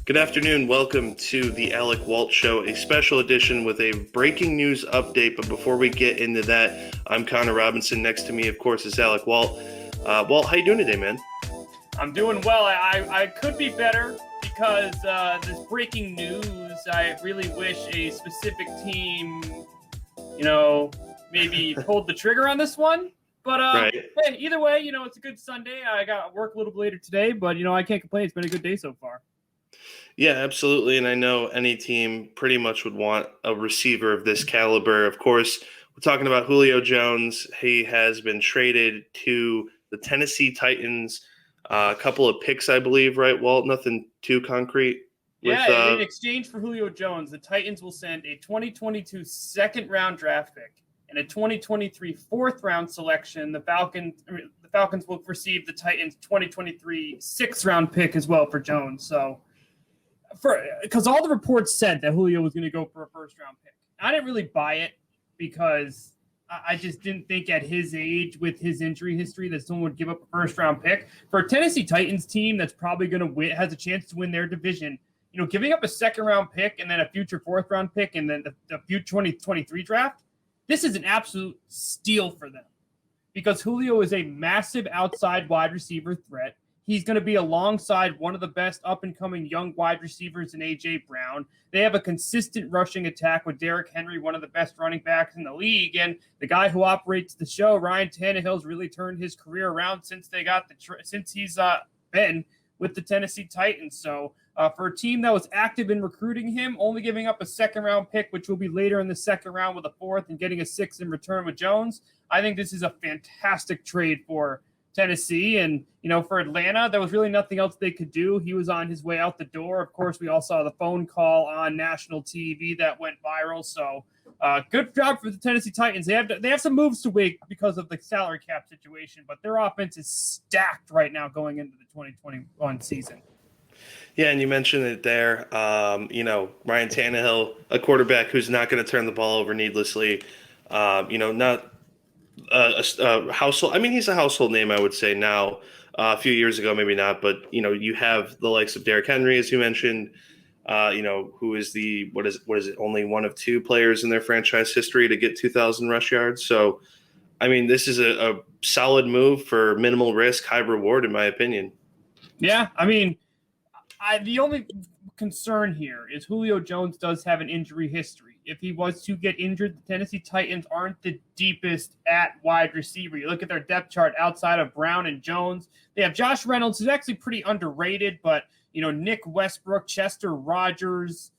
Good afternoon. Welcome to the Alec Walt Show, a special edition with a breaking news update. But before we get into that, I'm Conor Robinson. Next to me, of course, is Alec Walt. Walt, how you doing today, man? I'm doing well. I could be better because this breaking news, I really wish a specific team, maybe pulled the trigger on this one. But Right. Hey, either way, it's a good Sunday. I got work a little bit later today, but, I can't complain. It's been a good day so far. Yeah, absolutely. And I know any team pretty much would want a receiver of this caliber. Of course, we're talking about Julio Jones. He has been traded to the Tennessee Titans. A couple of picks, I believe, right, Walt? Nothing too concrete. Yeah, in exchange for Julio Jones, the Titans will send a 2022 second-round draft pick and a 2023 fourth-round selection. The Falcons will receive the Titans' 2023 sixth-round pick as well for Jones. So, because all the reports said that Julio was going to go for a first-round pick. I didn't really buy it because I just didn't think at his age, with his injury history, that someone would give up a first-round pick. For a Tennessee Titans team that's probably going to win, has a chance to win their division, giving up a second-round pick and then a future fourth-round pick and then the future 2023 draft, this is an absolute steal for them because Julio is a massive outside wide receiver threat. He's going to be alongside one of the best up-and-coming young wide receivers in A.J. Brown. They have a consistent rushing attack with Derrick Henry, one of the best running backs in the league. And the guy who operates the show, Ryan Tannehill's really turned his career around since he's been with the Tennessee Titans. So for a team that was active in recruiting him, only giving up a second-round pick, which will be later in the second round with a fourth, and getting a sixth in return with Jones, I think this is a fantastic trade for Tennessee. And, for Atlanta, there was really nothing else they could do. He was on his way out the door. Of course, we all saw the phone call on national TV that went viral. So good job for the Tennessee Titans. They have some moves to make because of the salary cap situation, but their offense is stacked right now going into the 2021 season. Yeah, and you mentioned it there. Ryan Tannehill, a quarterback who's not going to turn the ball over needlessly. Not a household. I mean, he's a household name, I would say now. A few years ago, maybe not, but you have the likes of Derrick Henry, as you mentioned. Who is what is it? Only one of two players in their franchise history to get 2,000 rush yards. So, I mean, this is a solid move for minimal risk, high reward, in my opinion. Yeah, I mean, the only concern here is Julio Jones does have an injury history. If he was to get injured, the Tennessee Titans aren't the deepest at wide receiver. You look at their depth chart outside of Brown and Jones. They have Josh Reynolds, who's actually pretty underrated, but, Nick Westbrook, Chester Rogers,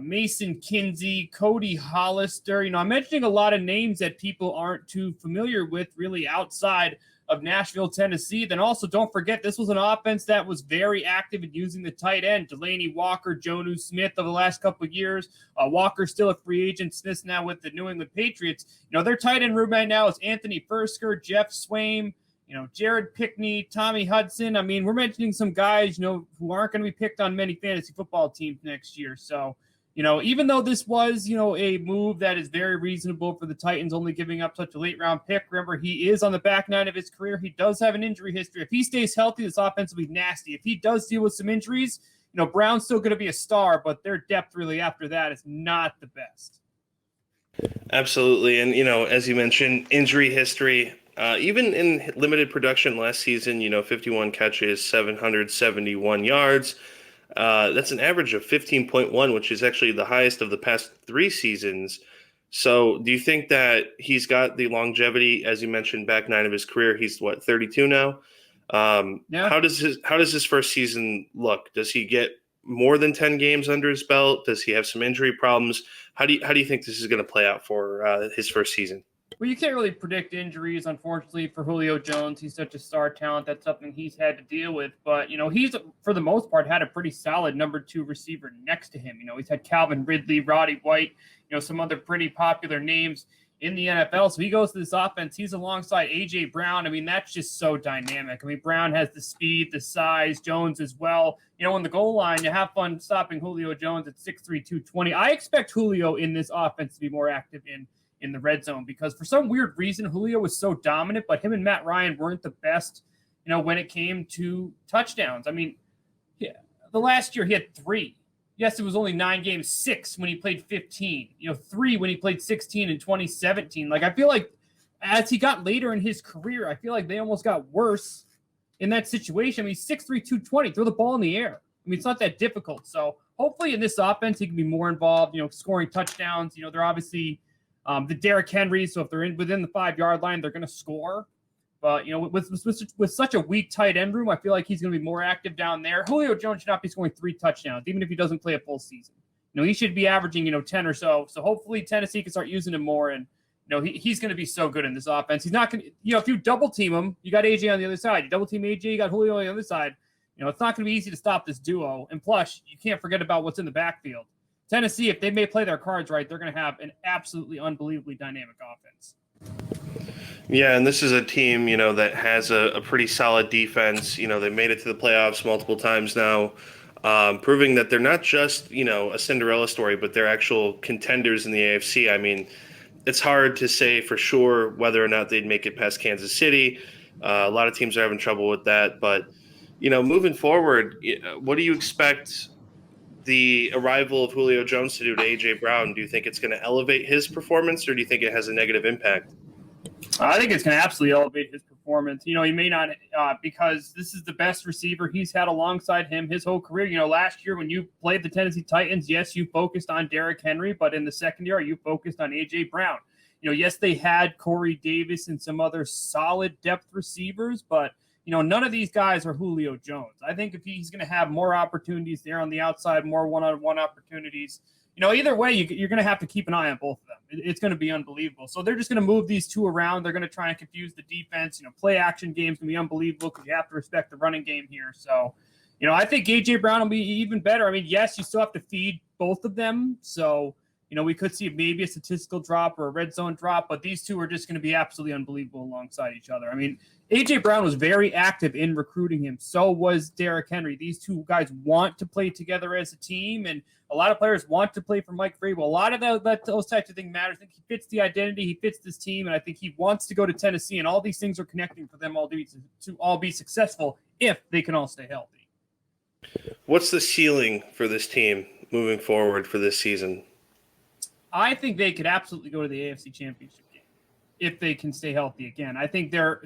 Mason Kinsey, Cody Hollister. I'm mentioning a lot of names that people aren't too familiar with really outside of Nashville, Tennessee. Then also don't forget, this was an offense that was very active in using the tight end. Delaney Walker, Jonnu Smith over the last couple of years. Walker's still a free agent. Smith's now with the New England Patriots. Their tight end room right now is Anthony Fursker, Jeff Swaim, Jared Pickney, Tommy Hudson. I mean, we're mentioning some guys, who aren't going to be picked on many fantasy football teams next year. So, even though this was, a move that is very reasonable for the Titans, only giving up such a late-round pick, remember, he is on the back nine of his career. He does have an injury history. If he stays healthy, this offense will be nasty. If he does deal with some injuries, Brown's still going to be a star, but their depth really after that is not the best. Absolutely. And, as you mentioned, injury history, even in limited production last season, 51 catches, 771 yards. That's an average of 15.1, which is actually the highest of the past 3 seasons. So do you think that he's got the longevity, as you mentioned, back nine of his career? He's 32 now. Yeah. How does his first season look? Does he get more than 10 games under his belt? Does he have some injury problems? How do you think this is going to play out for his first season? Well, you can't really predict injuries, unfortunately, for Julio Jones. He's such a star talent. That's something he's had to deal with. But, he's, for the most part, had a pretty solid number 2 receiver next to him. He's had Calvin Ridley, Roddy White, some other pretty popular names in the NFL. So he goes to this offense. He's alongside A.J. Brown. I mean, that's just so dynamic. I mean, Brown has the speed, the size, Jones as well. On the goal line, you have fun stopping Julio Jones at 6'3", 220. I expect Julio in this offense to be more active in the red zone because for some weird reason, Julio was so dominant, but him and Matt Ryan weren't the best, when it came to touchdowns. I mean, yeah, the last year he had 3. Yes, it was only 9 games, 6 when he played 15. 3 when he played 16 in 2017. Like, I feel like as he got later in his career, I feel like they almost got worse in that situation. I mean, 6'3", 220, throw the ball in the air. I mean, it's not that difficult. So hopefully in this offense, he can be more involved, scoring touchdowns. They're obviously the Derrick Henry. So if they're within the 5-yard line, they're going to score. But, with such a weak tight end room, I feel like he's going to be more active down there. Julio Jones should not be scoring 3 touchdowns, even if he doesn't play a full season. He should be averaging, 10 or so. So hopefully Tennessee can start using him more. And, he's going to be so good in this offense. He's not going to, if you double team him, you got AJ on the other side. You double team AJ, you got Julio on the other side. It's not going to be easy to stop this duo. And plus, you can't forget about what's in the backfield. Tennessee, if they may play their cards right, they're going to have an absolutely unbelievably dynamic offense. Yeah, and this is a team, that has a pretty solid defense. They made it to the playoffs multiple times now, proving that they're not just, a Cinderella story, but they're actual contenders in the AFC. I mean, it's hard to say for sure whether or not they'd make it past Kansas City. A lot of teams are having trouble with that. But, moving forward, what do you expect the arrival of Julio Jones to do to A.J. Brown? Do you think it's going to elevate his performance, or do you think it has a negative impact? I think it's going to absolutely elevate his performance. He may not because this is the best receiver he's had alongside him his whole career. Last year when you played the Tennessee Titans, yes, you focused on Derrick Henry, but in the second year, you focused on A.J. Brown. Yes, they had Corey Davis and some other solid depth receivers, but, none of these guys are Julio Jones. I think if he's going to have more opportunities there on the outside, more one-on-one opportunities, either way, you're going to have to keep an eye on both of them. It's going to be unbelievable. So they're just going to move these two around. They're going to try and confuse the defense. Play action games can be unbelievable because you have to respect the running game here. So, I think A.J. Brown will be even better. I mean, yes, you still have to feed both of them. So, we could see maybe a statistical drop or a red zone drop, but these two are just going to be absolutely unbelievable alongside each other. I mean, A.J. Brown was very active in recruiting him. So was Derrick Henry. These two guys want to play together as a team, and a lot of players want to play for Mike Vrabel. A lot of those types of things matter. I think he fits the identity. He fits this team, and I think he wants to go to Tennessee, and all these things are connecting for them all to all be successful if they can all stay healthy. What's the ceiling for this team moving forward for this season? I think they could absolutely go to the AFC Championship game if they can stay healthy again. I think they're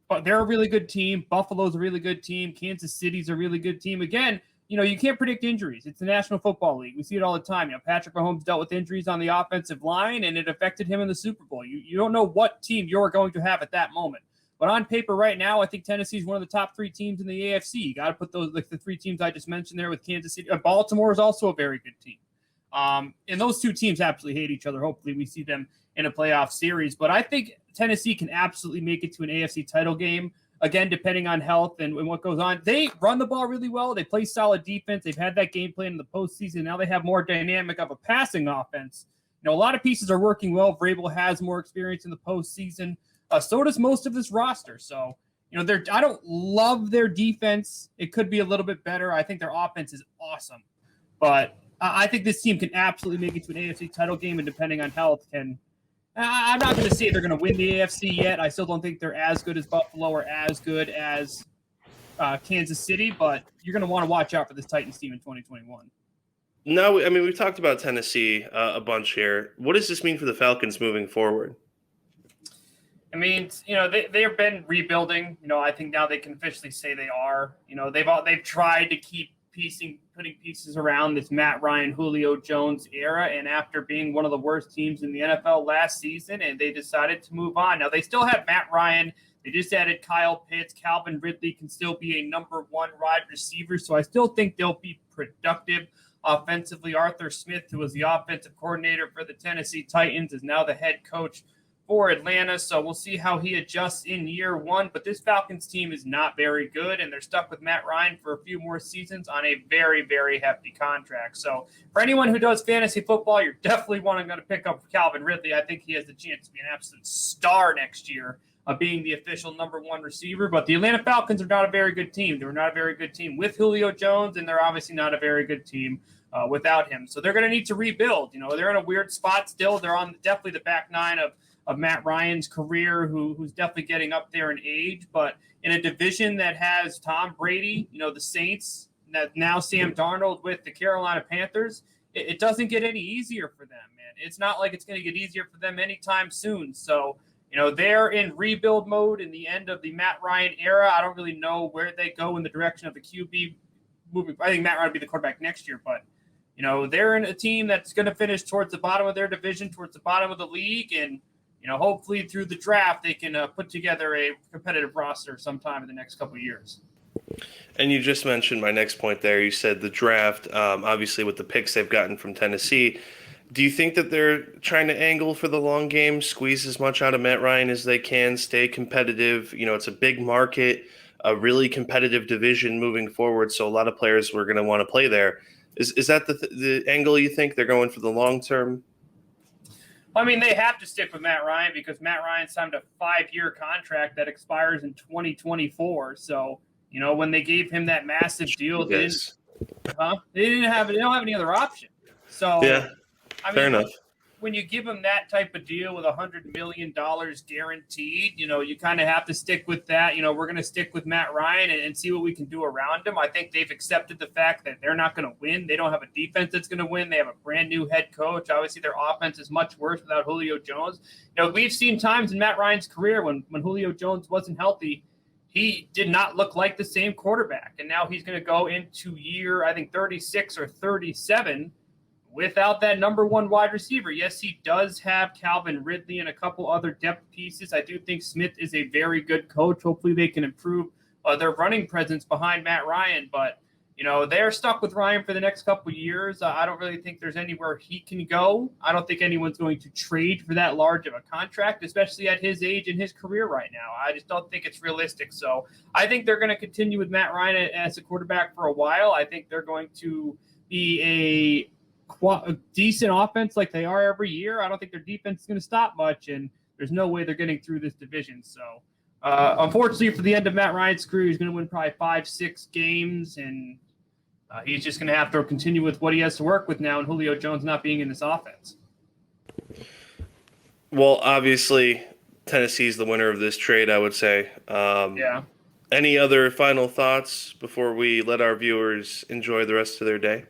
a really good team. Buffalo's a really good team. Kansas City's a really good team. Again, you can't predict injuries. It's the National Football League. We see it all the time. Patrick Mahomes dealt with injuries on the offensive line, and it affected him in the Super Bowl. You don't know what team you're going to have at that moment. But on paper right now, I think Tennessee is one of the top 3 teams in the AFC. You got to put those, like the 3 teams I just mentioned there with Kansas City. Baltimore is also a very good team. And those two teams absolutely hate each other. Hopefully we see them in a playoff series. But I think Tennessee can absolutely make it to an AFC title game. Again, depending on health and what goes on. They run the ball really well. They play solid defense. They've had that game plan in the postseason. Now they have more dynamic of a passing offense. A lot of pieces are working well. Vrabel has more experience in the postseason. So does most of this roster. So, I don't love their defense. It could be a little bit better. I think their offense is awesome. But I think this team can absolutely make it to an AFC title game, and depending on health, I'm not going to say they're going to win the AFC yet. I still don't think they're as good as Buffalo or as good as Kansas City, but you're going to want to watch out for this Titans team in 2021. No, I mean, we've talked about Tennessee a bunch here. What does this mean for the Falcons moving forward? I mean, they've been rebuilding. I think now they can officially say they are. They've tried to keep putting pieces around this Matt Ryan, Julio Jones era, and after being one of the worst teams in the NFL last season, and they decided to move on. Now, they still have Matt Ryan. They just added Kyle Pitts. Calvin Ridley can still be a number 1 wide receiver, so I still think they'll be productive offensively. Arthur Smith, who was the offensive coordinator for the Tennessee Titans, is now the head coach for Atlanta, so we'll see how he adjusts in year 1. But this Falcons team is not very good, and they're stuck with Matt Ryan for a few more seasons on a very, very hefty contract. So for anyone who does fantasy football, you're definitely going to pick up Calvin Ridley. I think he has the chance to be an absolute star next year, being the official number 1 receiver. But the Atlanta Falcons are not a very good team. They're not a very good team with Julio Jones, and they're obviously not a very good team without him. So they're going to need to rebuild. They're in a weird spot still. They're on definitely the back 9 of Matt Ryan's career, who's definitely getting up there in age, but in a division that has Tom Brady, the Saints, now Sam Darnold with the Carolina Panthers, it doesn't get any easier for them, man. It's not like it's going to get easier for them anytime soon. So, they're in rebuild mode in the end of the Matt Ryan era. I don't really know where they go in the direction of the QB moving. I think Matt Ryan will be the quarterback next year, but they're in a team that's going to finish towards the bottom of their division, towards the bottom of the league, and hopefully through the draft they can put together a competitive roster sometime in the next couple of years. And you just mentioned my next point there. You said the draft, obviously with the picks they've gotten from Tennessee. Do you think that they're trying to angle for the long game, squeeze as much out of Matt Ryan as they can, stay competitive? It's a big market, a really competitive division moving forward, so a lot of players were going to want to play there. Is that the angle you think they're going for the long term? I mean, they have to stick with Matt Ryan because Matt Ryan signed a 5-year contract that expires in 2024. So, when they gave him that massive deal, they don't have any other option. So, yeah. Fair enough. When you give them that type of deal with $100 million guaranteed, you kind of have to stick with that. We're going to stick with Matt Ryan and see what we can do around him. I think they've accepted the fact that they're not going to win. They don't have a defense that's going to win. They have a brand new head coach. Obviously, their offense is much worse without Julio Jones. We've seen times in Matt Ryan's career when Julio Jones wasn't healthy, he did not look like the same quarterback. And now he's going to go into year, I think, 36 or 37 without that number one wide receiver. Yes, he does have Calvin Ridley and a couple other depth pieces. I do think Smith is a very good coach. Hopefully they can improve their running presence behind Matt Ryan. But, they're stuck with Ryan for the next couple of years. I don't really think there's anywhere he can go. I don't think anyone's going to trade for that large of a contract, especially at his age and his career right now. I just don't think it's realistic. So I think they're going to continue with Matt Ryan as a quarterback for a while. I think they're going to be a decent offense like they are every year. I don't think their defense is going to stop much, and there's no way they're getting through this division. So, unfortunately, for the end of Matt Ryan's career, he's going to win probably 5-6 games, and he's just going to have to continue with what he has to work with now, and Julio Jones not being in this offense. Well, obviously, Tennessee's the winner of this trade, I would say. Yeah. Any other final thoughts before we let our viewers enjoy the rest of their day?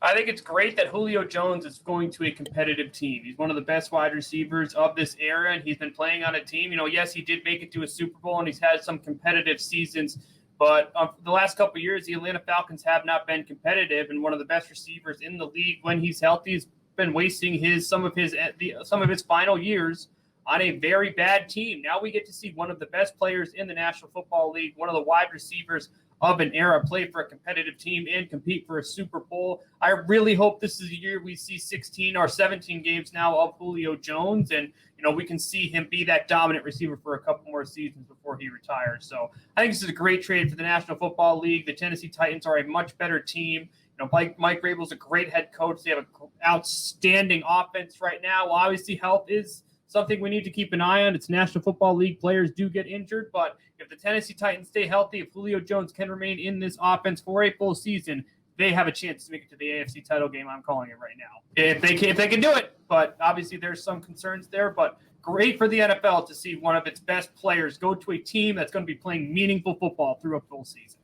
I think it's great that Julio Jones is going to a competitive team. He's one of the best wide receivers of this era, and he's been playing on a team. Yes, he did make it to a Super Bowl, and he's had some competitive seasons. But the last couple of years, the Atlanta Falcons have not been competitive, and one of the best receivers in the league when he's healthy has been wasting some of his final years on a very bad team. Now we get to see one of the best players in the National Football League, one of the wide receivers of an era, play for a competitive team and compete for a Super Bowl. I really hope this is a year we see 16 or 17 games now of Julio Jones, and we can see him be that dominant receiver for a couple more seasons before he retires. So I think this is a great trade for the National Football League. The Tennessee Titans are a much better team. Mike Vrabel's a great head coach. They have an outstanding offense right now. Well, obviously health is something we need to keep an eye on. It's National Football League. Players do get injured, but if the Tennessee Titans stay healthy, if Julio Jones can remain in this offense for a full season, they have a chance to make it to the AFC title game. I'm calling it right now. If they can do it, but obviously there's some concerns there, but great for the NFL to see one of its best players go to a team that's going to be playing meaningful football through a full season.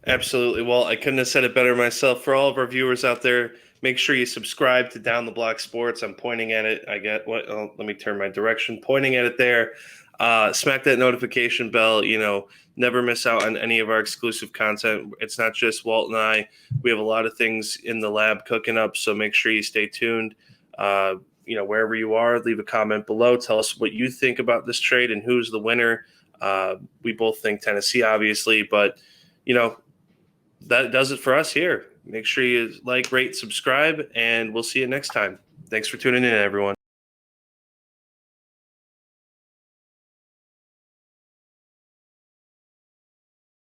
Absolutely. Well, I couldn't have said it better myself. For all of our viewers out there, make sure you subscribe to Down the Block Sports. I'm pointing at it. Let me turn my direction. Pointing at it there. Smack that notification bell. Never miss out on any of our exclusive content. It's not just Walt and I. We have a lot of things in the lab cooking up, so make sure you stay tuned. Wherever you are, leave a comment below. Tell us what you think about this trade and who's the winner. We both think Tennessee, obviously, but that does it for us here. Make sure you like, rate, subscribe, and we'll see you next time. Thanks for tuning in, everyone.